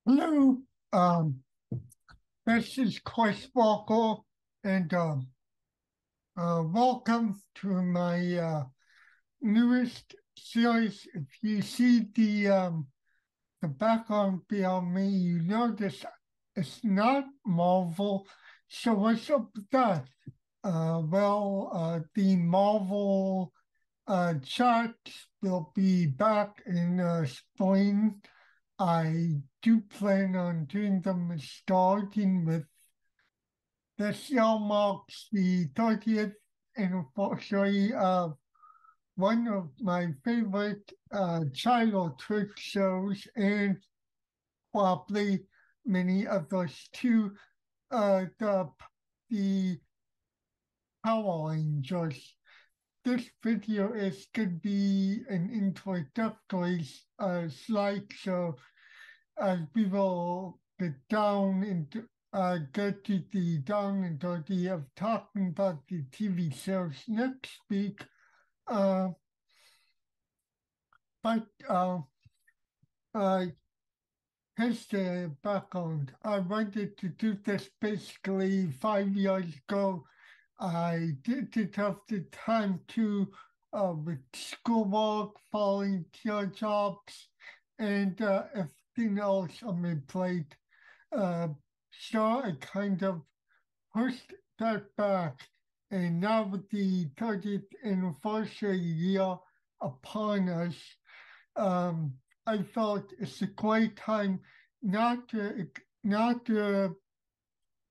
Hello, um, this is Chris Walker, and welcome to my newest series. If you see the background behind me, you notice it's not Marvel. So what's up with that? The Marvel charts will be back in spring. I do plan on doing them starting with this year marks the 30th anniversary of one of my favorite childhood shows, and probably many others too. The Power Rangers. This video is going to be an introductory slideshow as we will get to the down and dirty of talking about the TV shows next week. Uh, but Here's the background. I wanted to do this basically 5 years ago. I didn't have the time to with schoolwork, volunteer jobs, and everything else on my plate. So I kind of pushed that back. And now with the 30th anniversary year upon us, um, I felt it's a great time not to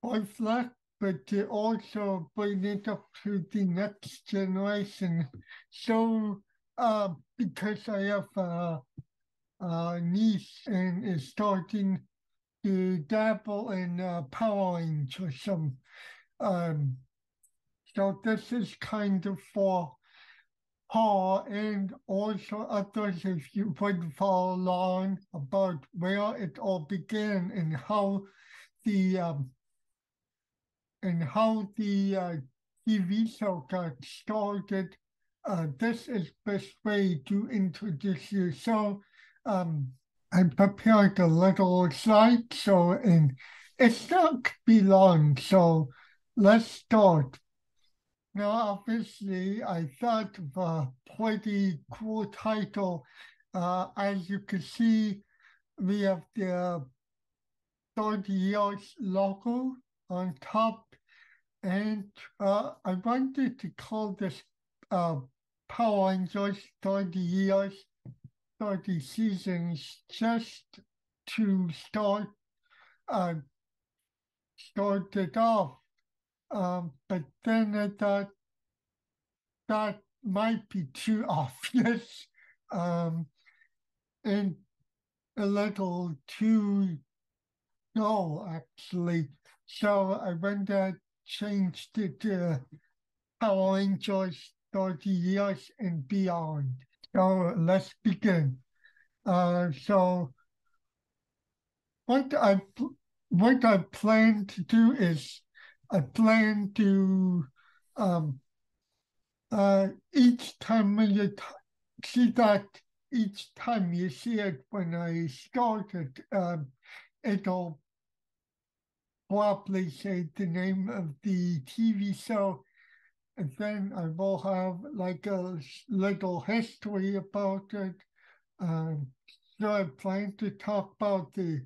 reflect, but to also bring it up to the next generation. So, because I have a niece and is starting to dabble in Power Rangers, um, so this is kind of for Paul and also others, if you would follow along about where it all began the um, and how the TV show got started. This is best way to introduce you. So I prepared a little slide, and it's not gonna be long. So let's start. Now, obviously, I thought of a pretty cool title. As you can see, we have the 30 years logo on top, and I wanted to call this Power Rangers 30 years, 30 seasons, just to uh, start it off. But then I thought that might be too obvious and a little too dull, actually. So I went and changed it to Power Rangers 30 years and beyond. So let's begin. So what I what I plan to do is I plan to um, each time when you see that, each time you see it when I started, it'll probably say the name of the TV show, and then I will have like a little history about it. Um, so I plan to talk about the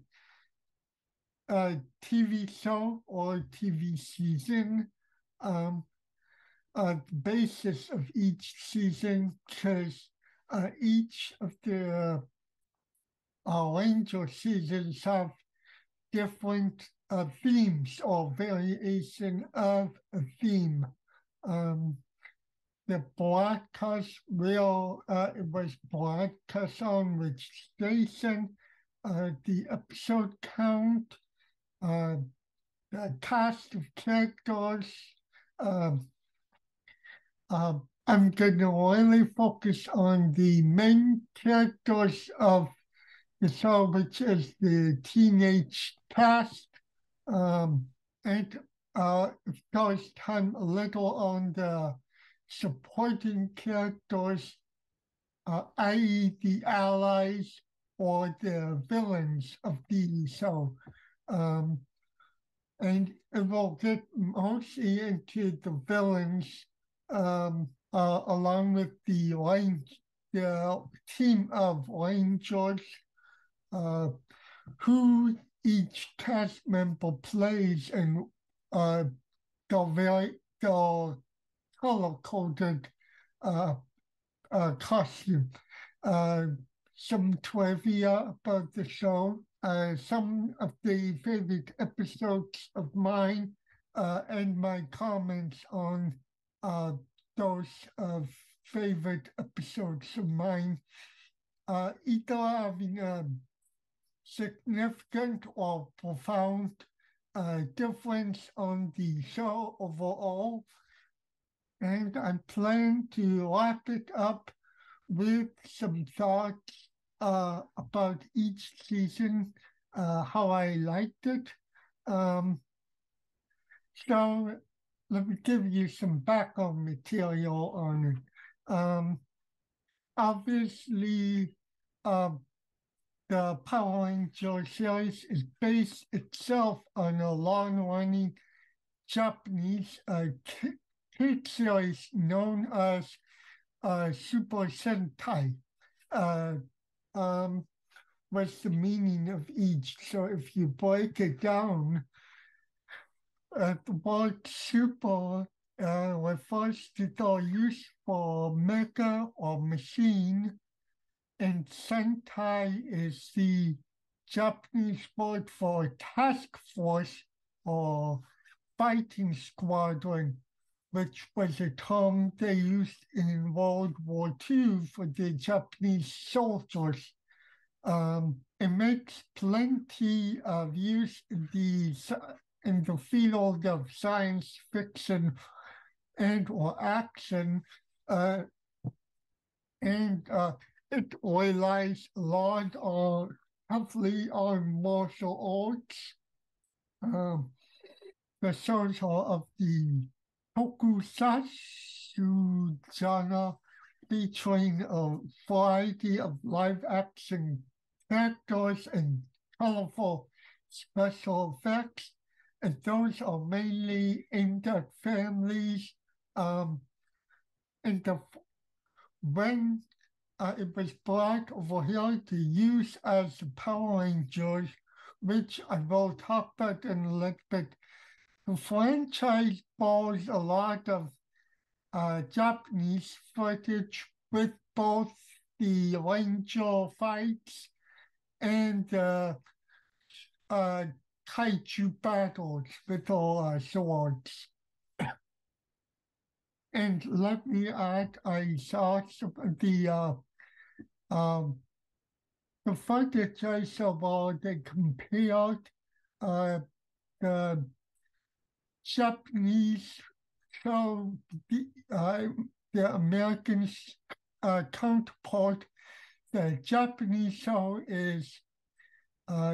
TV show or TV season, um, the basis of each season, because each of the Ranger seasons have different themes or variation of a theme. Um, the broadcast it was broadcast on which station, the episode count, the cast of characters. Um, I'm going to really focus on the main characters of the show, which is the teenage cast, and of course, time a little on the supporting characters, i.e., the allies, or the villains of the show. Um, and it will get mostly into the villains along with the team of Rangers, uh, who each cast member plays and uh, the color coded uh, costume. Uh, some trivia about the show. Some of the favorite episodes of mine and my comments on uh, those favorite episodes of mine, either having a significant or profound difference on the show overall. And I plan to wrap it up with some thoughts about each season, how I liked it. Um, so let me give you some background material on it. Obviously, uh, the Power Ranger series is based itself on a long-running Japanese kid series known as Super Sentai. Uh, um, what's the meaning of each? So if you break it down, the word super refers to the use for mecha or machine, and Sentai is the Japanese word for task force or fighting squadron, which was a term they used in World War II for the Japanese soldiers. It makes plenty of use in the field of science fiction and or action, uh, and it relies a lot heavily on martial arts. Um, the source of the tokusatsu genre featuring a variety of live action characters and colorful special effects. And those are mainly aimed at families. Um, and when it was brought over here to use as the Power Rangers, which I will talk about in a little bit. The franchise borrows a lot of Japanese footage with both the Ranger fights and kaiju battles with all swords. And let me add, I saw um, the footage I saw, they compared uh, the Japanese show, the American counterpart. The Japanese show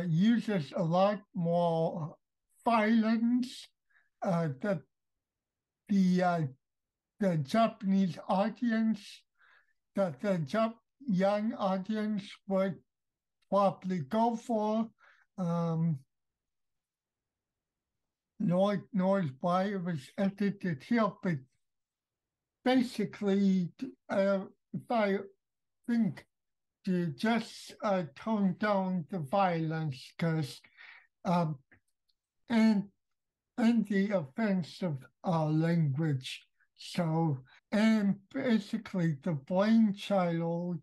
uses a lot more violence that the Japanese audience, that the young audience would probably go for. Um, Lord knows why it was edited here, but basically, if I think to just tone down the violence, because um, and and the offensive language. So, and basically, the brainchild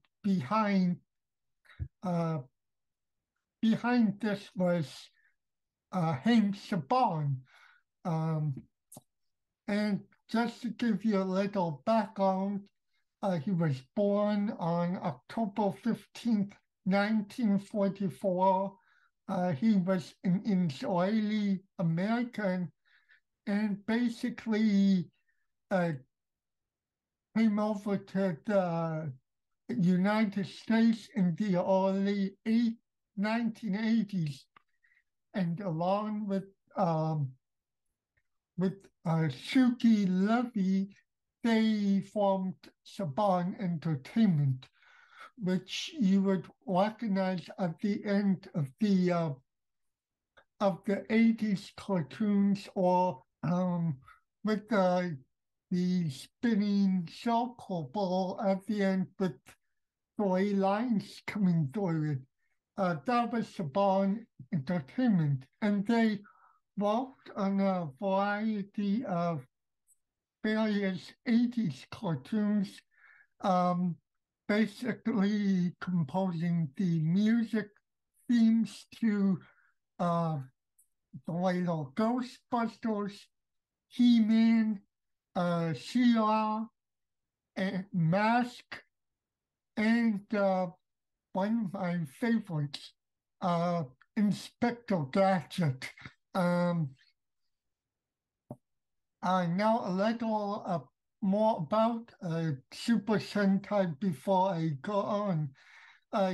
uh, behind this was Haim Saban. Um, and just to give you a little background, he was born on October 15th, 1944. He was an Israeli American and basically uh, came over to the United States in the early 1980s, and along with Shuki Levy, they formed Saban Entertainment, which you would recognize at the end of the 80s cartoons, or with the spinning circle ball at the end with three lines coming through it. That was Saban Entertainment, and they worked on a variety of various 80s cartoons, um, basically composing the music themes to uh, the little Ghostbusters, He-Man, Sheila, and Mask, and one of my favorites, Inspector Gadget. Um, Now a little more about Super Sentai before I go on.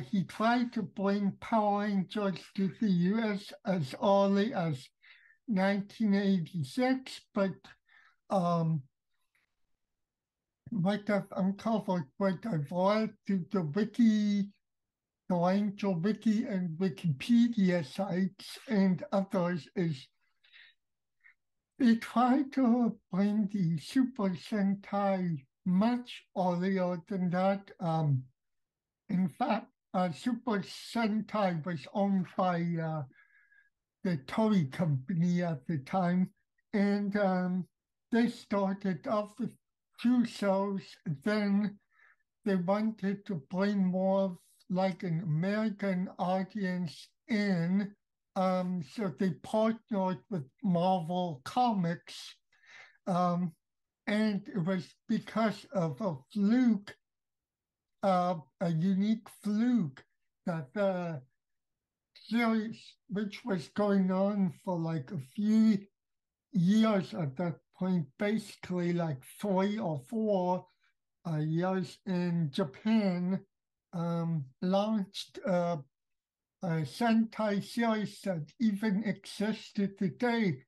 He tried to bring Power Rangers to the US as early as 1986, but might have uncovered what I've read through the wiki, the Ranger wiki and Wikipedia sites and others is they tried to bring the Super Sentai much earlier than that. In fact, Super Sentai was owned by the Toei company at the time, and they started off with two shows. Then they wanted to bring more of like an American audience in. So they partnered with Marvel Comics, and it was because of a fluke, a unique fluke that the series, which was going on for like a few years at that point, basically like 3 or 4 years in Japan, launched a Sentai series that even existed today.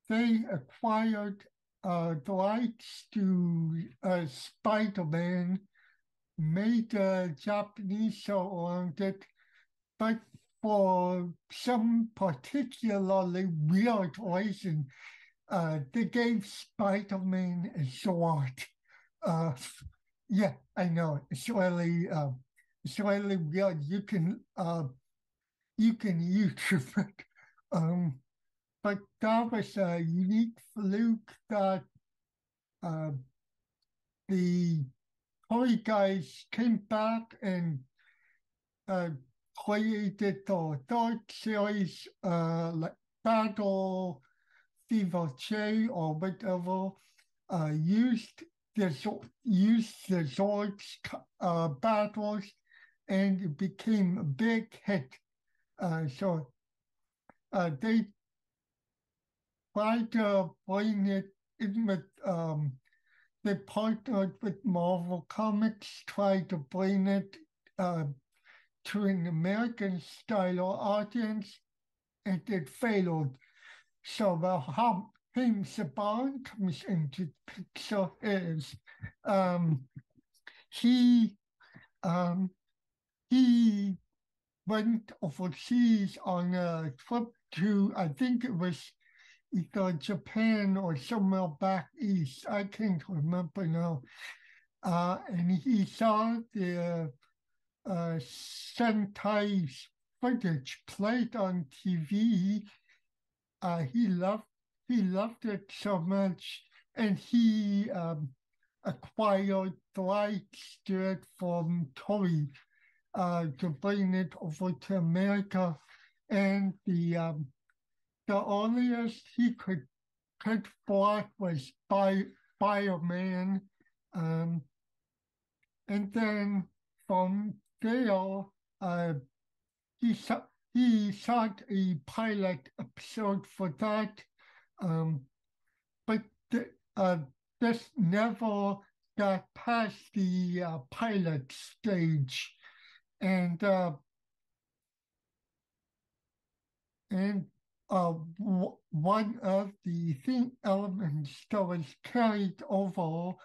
They acquired the rights to Spider-Man, made a Japanese show around it, but for some particularly weird reason, they gave Spider-Man a sword. Uh, yeah, I know it's really weird. You can YouTube it, but that was a unique fluke that uh, the Toy guys came back and uh, created the third series, like Battle Fever J or whatever, used the Zords battles, and it became a big hit. So they tried to bring it in with, they partnered with Marvel Comics, tried to bring it to an American style audience, and it failed. So how James Bond comes into the picture is he um, he went overseas on a trip to, I think it was either Japan or somewhere back east. I can't remember now. And he saw the Sentai footage played on TV. He loved it so much, and he acquired the rights to it from Toei to bring it over to America. And the earliest he could bought was Bioman, and then from there, uh, he saw, he shot a pilot episode for that, um, but uh, this never got past the pilot stage, and uh, and one of the theme elements that was carried over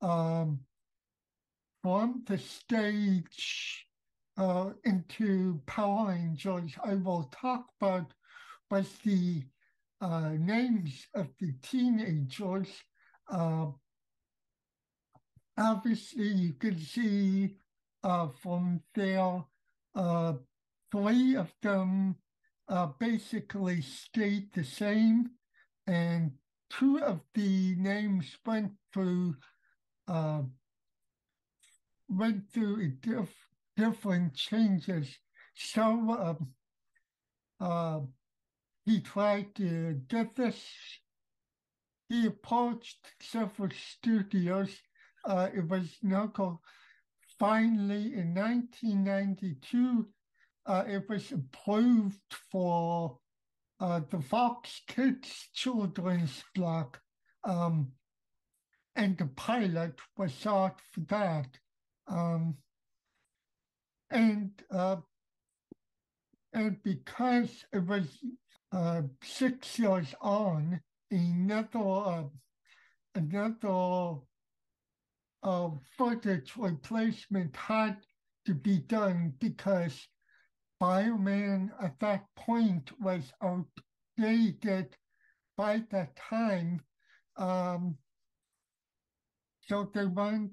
um, from the stage into Power Rangers, I will talk about was the names of the teenagers. Uh, Obviously, you can see from there, uh, three of them basically stayed the same, and two of the names uh, went through different changes. So uh, he tried to get this. He approached several studios. It was Knuckle. Finally, in 1992, it was approved for the Fox Kids children's block, um, and the pilot was shot for that. Um, and uh, and because it was 6 years on, another footage replacement had to be done because Bioman at that point was outdated by that time. Um, so they went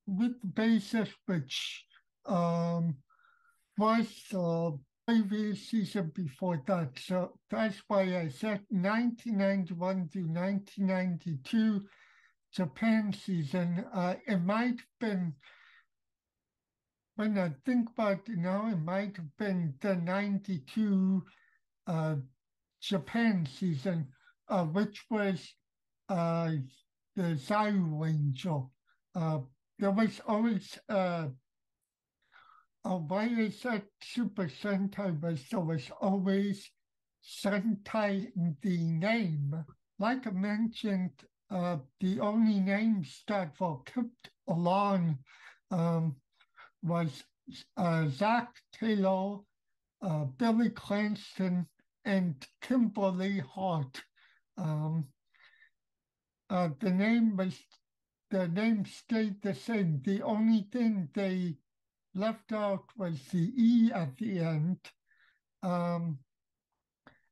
with the basis which um, was the previous season before that. So that's why I said 1991 to 1992 Japan season. It might have been, when I think about it now, it might have been the 92 uh, Japan season, which was uh, the Zio Ranger. There was always why I said Super Sentai was there was always Sentai in the name. Like I mentioned, the only names that were kept along um, was Zach Taylor, Billy Cranston, and Kimberly Hart. Um, the name stayed the same. The only thing they left out was the E at the end. Um,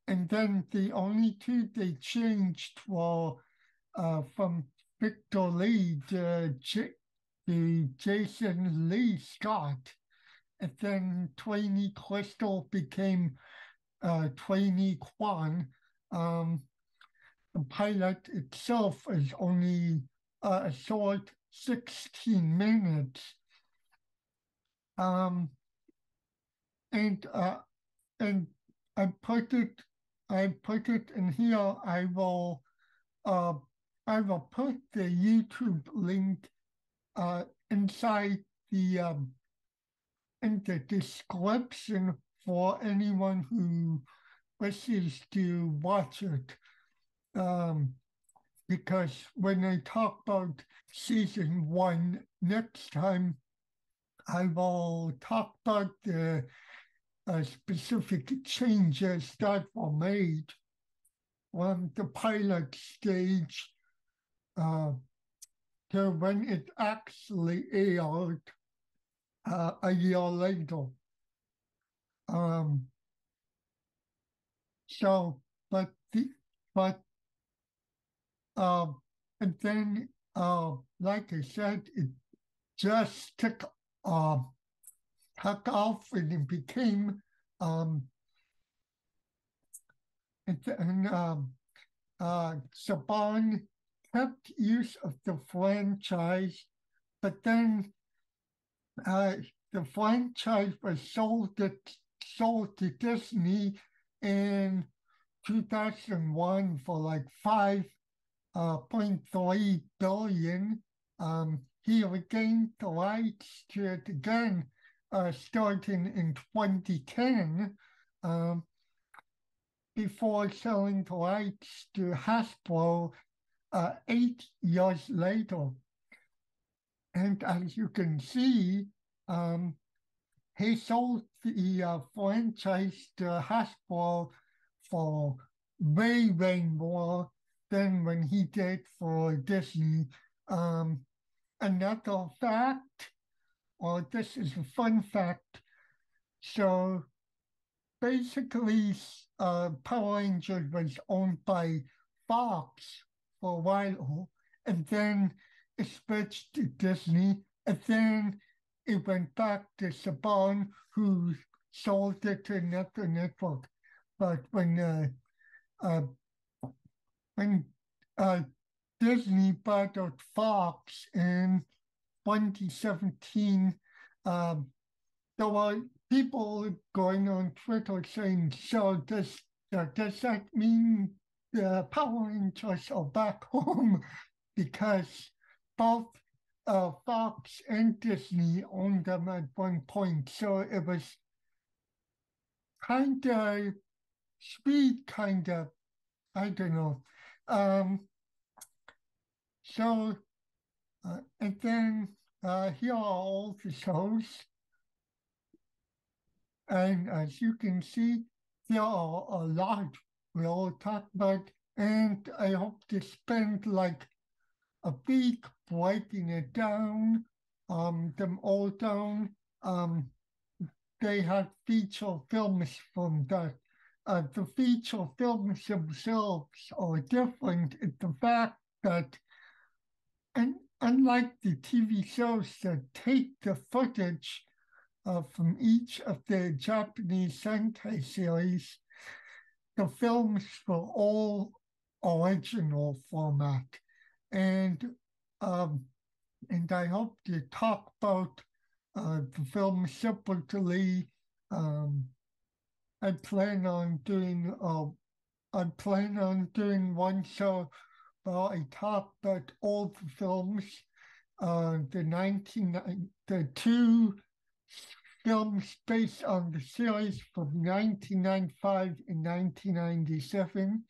and then the only two they changed were from Victor Lee to Jason Lee Scott. And then Twainy Crystal became Twainy Kwan. The pilot itself is only a short 16 minutes. Um, and and I put it in here. Uh, I will put the YouTube link inside in the description for anyone who wishes to watch it. Um, because when I talk about season one next time, I will talk about the specific changes that were made from the pilot stage uh, to when it actually aired a year later. Um, so, but uh, and then like I said, it just took off and it became um, and Saban kept use of the franchise, but then uh, the franchise was sold to Disney in 2001 for like 5.3 billion. He regained the rights to it again starting in 2010 um, before selling the rights to Hasbro 8 years later. And as you can see, he sold the franchise to Hasbro for way more than when he did for Disney. Another fact, or this is a fun fact. So basically, Power Rangers was owned by Fox for a while, and then it switched to Disney, and then it went back to Saban, who sold it to another network. But uh, when uh, Disney bought out Fox in 2017, um, there were people going on Twitter saying, "So does that mean the Power Rangers are back home?" Because both Fox and Disney owned them at one point, so it was kind of sweet, kind of, I don't know. Um, so and then here are all the shows, and as you can see, there are a lot we all talk about, and I hope to spend like a week breaking it down, them all down. Um, they had feature films from that. The feature films themselves are different in the fact that, and unlike the TV shows that take the footage from each of the Japanese Sentai series, the films were all original format. And um, and I hope to talk about the film separately. Um, I plan on doing one show where I talk about all the films, the two films based on the series from 1995 and 1997,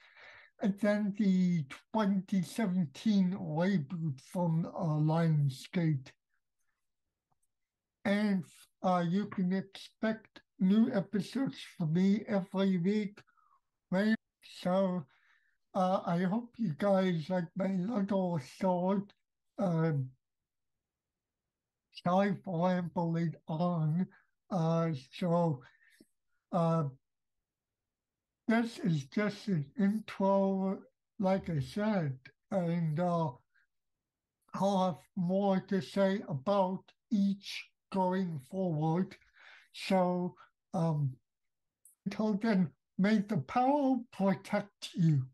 and then the 2017 reboot from Lionsgate. And you can expect new episodes from me every week. Right? So I hope you guys like my little short. Uh, Sorry for rambling on. So uh, this is just an intro, like I said, and I'll have more to say about each going forward. So until then, may the power protect you.